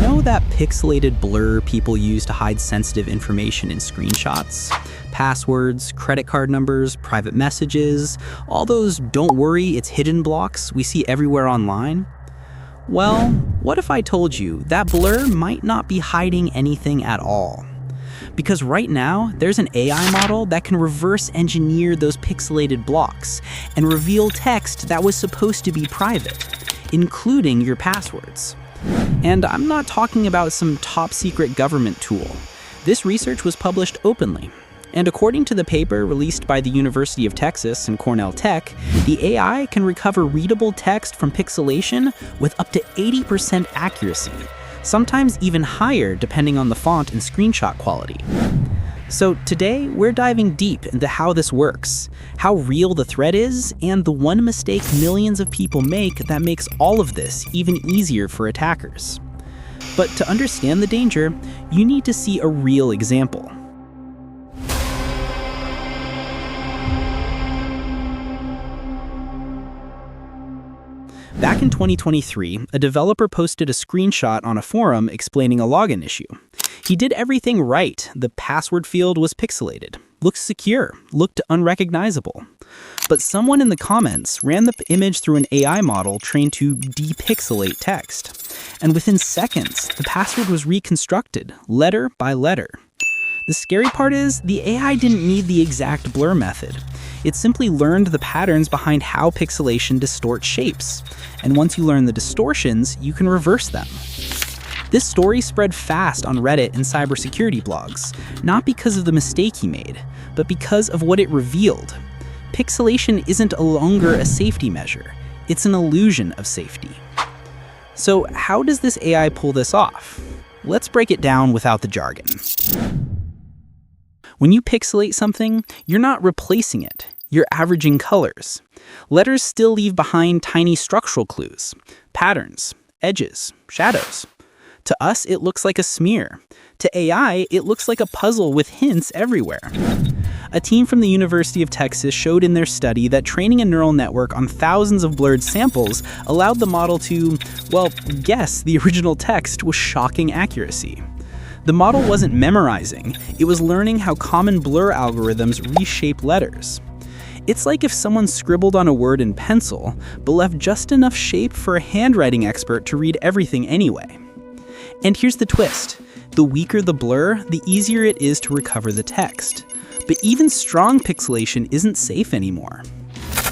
know that pixelated blur people use to hide sensitive information in screenshots? Passwords, credit card numbers, private messages, all those don't worry, it's hidden blocks we see everywhere online? Well, what if I told you that blur might not be hiding anything at all? Because right now, there's an AI model that can reverse engineer those pixelated blocks and reveal text that was supposed to be private, including your passwords. And I'm not talking about some top secret government tool. This research was published openly. And according to the paper released by the University of Texas and Cornell Tech, the AI can recover readable text from pixelation with up to 80% accuracy, sometimes even higher depending on the font and screenshot quality. So today, we're diving deep into how this works, how real the threat is, and the one mistake millions of people make that makes all of this even easier for attackers. But to understand the danger, you need to see a real example. Back in 2023, a developer posted a screenshot on a forum explaining a login issue. He did everything right. The password field was pixelated, looked secure, looked unrecognizable. But someone in the comments ran the image through an AI model trained to depixelate text. And within seconds, the password was reconstructed, letter by letter. The scary part is, the AI didn't need the exact blur method. It simply learned the patterns behind how pixelation distorts shapes. And once you learn the distortions, you can reverse them. This story spread fast on Reddit and cybersecurity blogs, not because of the mistake he made, but because of what it revealed. Pixelation isn't longer a safety measure, it's an illusion of safety. So how does this AI pull this off? Let's break it down without the jargon. When you pixelate something, you're not replacing it. You're averaging colors. Letters still leave behind tiny structural clues, patterns, edges, shadows. To us, it looks like a smear. To AI, it looks like a puzzle with hints everywhere. A team from the University of Texas showed in their study that training a neural network on thousands of blurred samples allowed the model to, well, guess the original text with shocking accuracy. The model wasn't memorizing, it was learning how common blur algorithms reshape letters. It's like if someone scribbled on a word in pencil, but left just enough shape for a handwriting expert to read everything anyway. And here's the twist. The weaker the blur, the easier it is to recover the text. But even strong pixelation isn't safe anymore.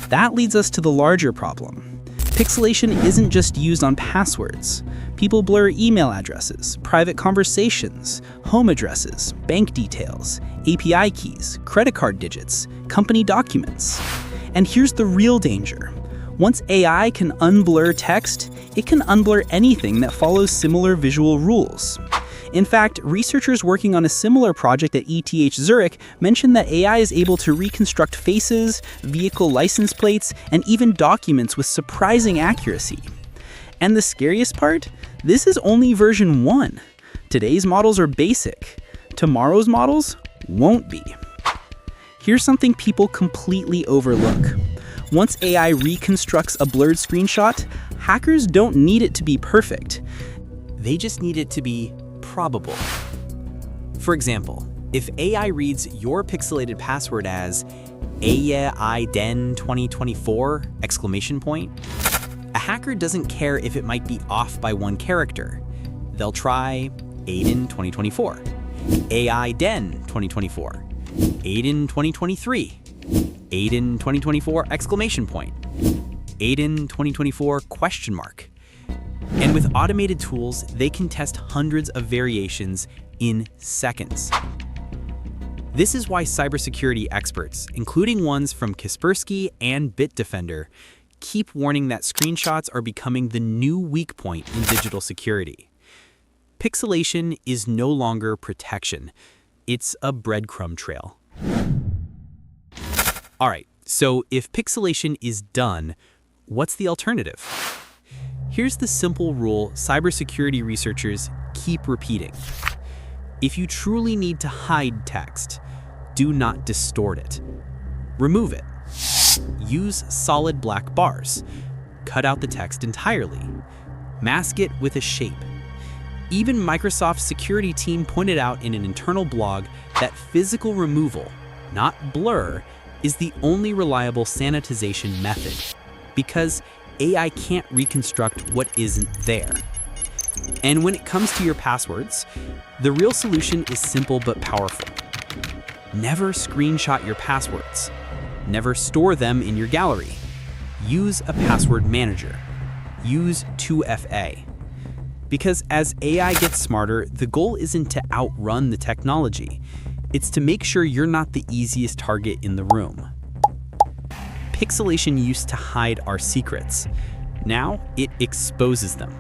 That leads us to the larger problem. Pixelation isn't just used on passwords. People blur email addresses, private conversations, home addresses, bank details, API keys, credit card digits, company documents. And here's the real danger. Once AI can unblur text, it can unblur anything that follows similar visual rules. In fact, researchers working on a similar project at ETH Zurich mentioned that AI is able to reconstruct faces, vehicle license plates, and even documents with surprising accuracy. And the scariest part? This is only version 1. Today's models are basic. Tomorrow's models won't be. Here's something people completely overlook. Once AI reconstructs a blurred screenshot, hackers don't need it to be perfect. They just need it to be probable. For example, if AI reads your pixelated password as AYEN 2024 exclamation point, a hacker doesn't care if it might be off by one character. They'll try Aiden 2024, AIDEN 2024, Aiden 2023, Aiden 2024 exclamation point, Aiden 2024 question mark. And with automated tools, they can test hundreds of variations in seconds. This is why cybersecurity experts, including ones from Kaspersky and Bitdefender, keep warning that screenshots are becoming the new weak point in digital security. Pixelation is no longer protection. It's a breadcrumb trail. All right, so if pixelation is done, what's the alternative? Here's the simple rule cybersecurity researchers keep repeating. If you truly need to hide text, do not distort it. Remove it. Use solid black bars. Cut out the text entirely. Mask it with a shape. Even Microsoft's security team pointed out in an internal blog that physical removal, not blur, is the only reliable sanitization method, because AI can't reconstruct what isn't there. And when it comes to your passwords, the real solution is simple but powerful. Never screenshot your passwords. Never store them in your gallery. Use a password manager. Use 2FA. Because as AI gets smarter, the goal isn't to outrun the technology. It's to make sure you're not the easiest target in the room. Pixelation used to hide our secrets. Now it exposes them.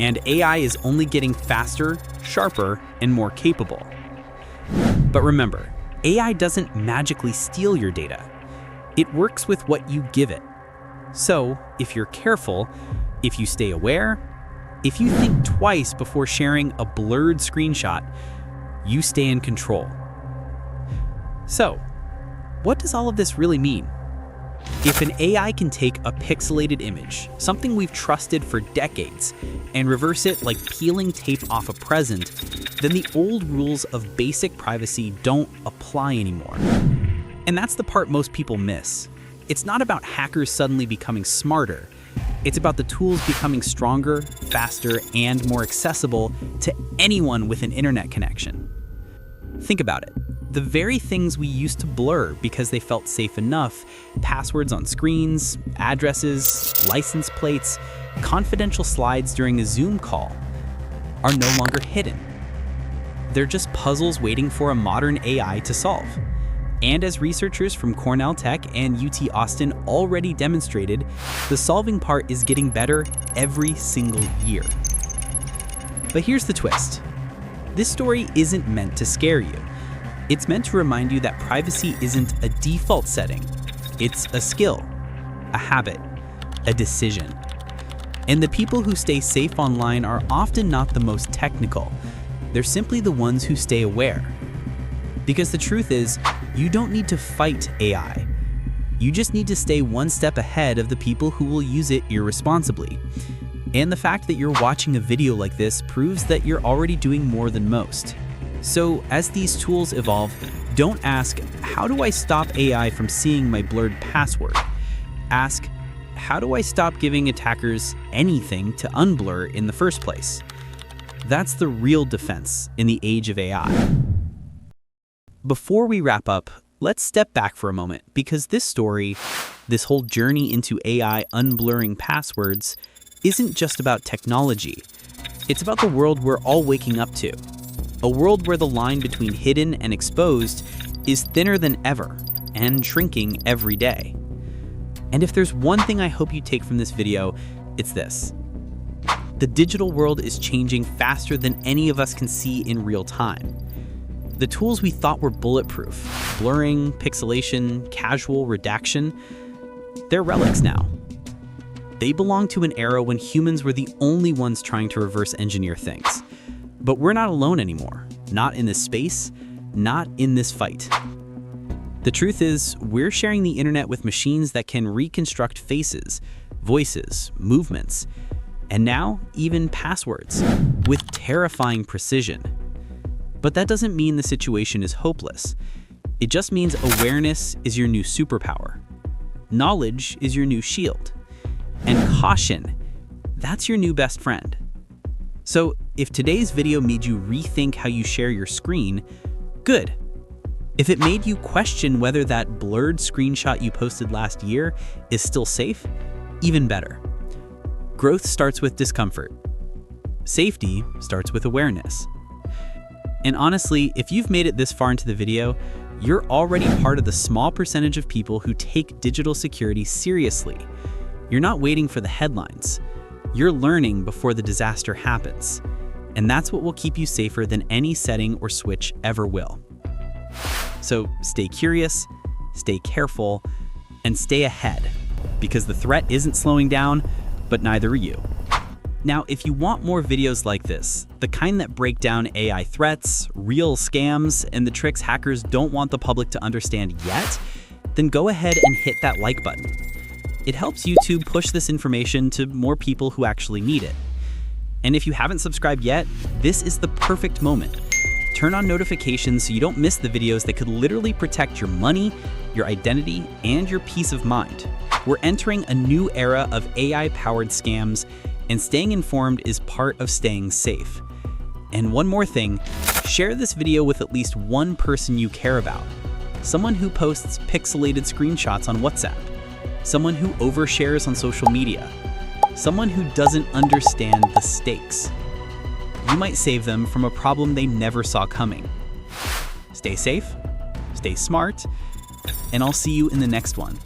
And AI is only getting faster, sharper, and more capable. But remember, AI doesn't magically steal your data. It works with what you give it. So, if you're careful, if you stay aware, if you think twice before sharing a blurred screenshot, you stay in control. So, what does all of this really mean? If an AI can take a pixelated image, something we've trusted for decades, and reverse it like peeling tape off a present, then the old rules of basic privacy don't apply anymore. And that's the part most people miss. It's not about hackers suddenly becoming smarter. It's about the tools becoming stronger, faster, and more accessible to anyone with an internet connection. Think about it. The very things we used to blur because they felt safe enough, passwords on screens, addresses, license plates, confidential slides during a Zoom call, are no longer hidden. They're just puzzles waiting for a modern AI to solve. And as researchers from Cornell Tech and UT Austin already demonstrated, the solving part is getting better every single year. But here's the twist. This story isn't meant to scare you. It's meant to remind you that privacy isn't a default setting. It's a skill, a habit, a decision. And the people who stay safe online are often not the most technical. They're simply the ones who stay aware. Because the truth is, you don't need to fight AI. You just need to stay one step ahead of the people who will use it irresponsibly. And the fact that you're watching a video like this proves that you're already doing more than most. So as these tools evolve, don't ask, how do I stop AI from seeing my blurred password? Ask, how do I stop giving attackers anything to unblur in the first place? That's the real defense in the age of AI. Before we wrap up, let's step back for a moment, because this story, this whole journey into AI unblurring passwords, isn't just about technology. It's about the world we're all waking up to. A world where the line between hidden and exposed is thinner than ever and shrinking every day. And if there's one thing I hope you take from this video, it's this. The digital world is changing faster than any of us can see in real time. The tools we thought were bulletproof, blurring, pixelation, casual redaction, they're relics now. They belong to an era when humans were the only ones trying to reverse engineer things. But we're not alone anymore. Not in this space, not in this fight. The truth is, we're sharing the internet with machines that can reconstruct faces, voices, movements, and now even passwords, with terrifying precision. But that doesn't mean the situation is hopeless. It just means awareness is your new superpower. Knowledge is your new shield. And caution, that's your new best friend. So if today's video made you rethink how you share your screen, good. If it made you question whether that blurred screenshot you posted last year is still safe, even better. Growth starts with discomfort. Safety starts with awareness. And honestly, if you've made it this far into the video, you're already part of the small percentage of people who take digital security seriously. You're not waiting for the headlines. You're learning before the disaster happens. And that's what will keep you safer than any setting or switch ever will. So stay curious, stay careful, and stay ahead, because the threat isn't slowing down, but neither are you. Now, if you want more videos like this, the kind that break down AI threats, real scams, and the tricks hackers don't want the public to understand yet, then go ahead and hit that like button. It helps YouTube push this information to more people who actually need it. And if you haven't subscribed yet, this is the perfect moment. Turn on notifications so you don't miss the videos that could literally protect your money, your identity, and your peace of mind. We're entering a new era of AI-powered scams, and staying informed is part of staying safe. And one more thing, share this video with at least one person you care about. Someone who posts pixelated screenshots on WhatsApp. Someone who overshares on social media. Someone who doesn't understand the stakes. You might save them from a problem they never saw coming. Stay safe, stay smart, and I'll see you in the next one.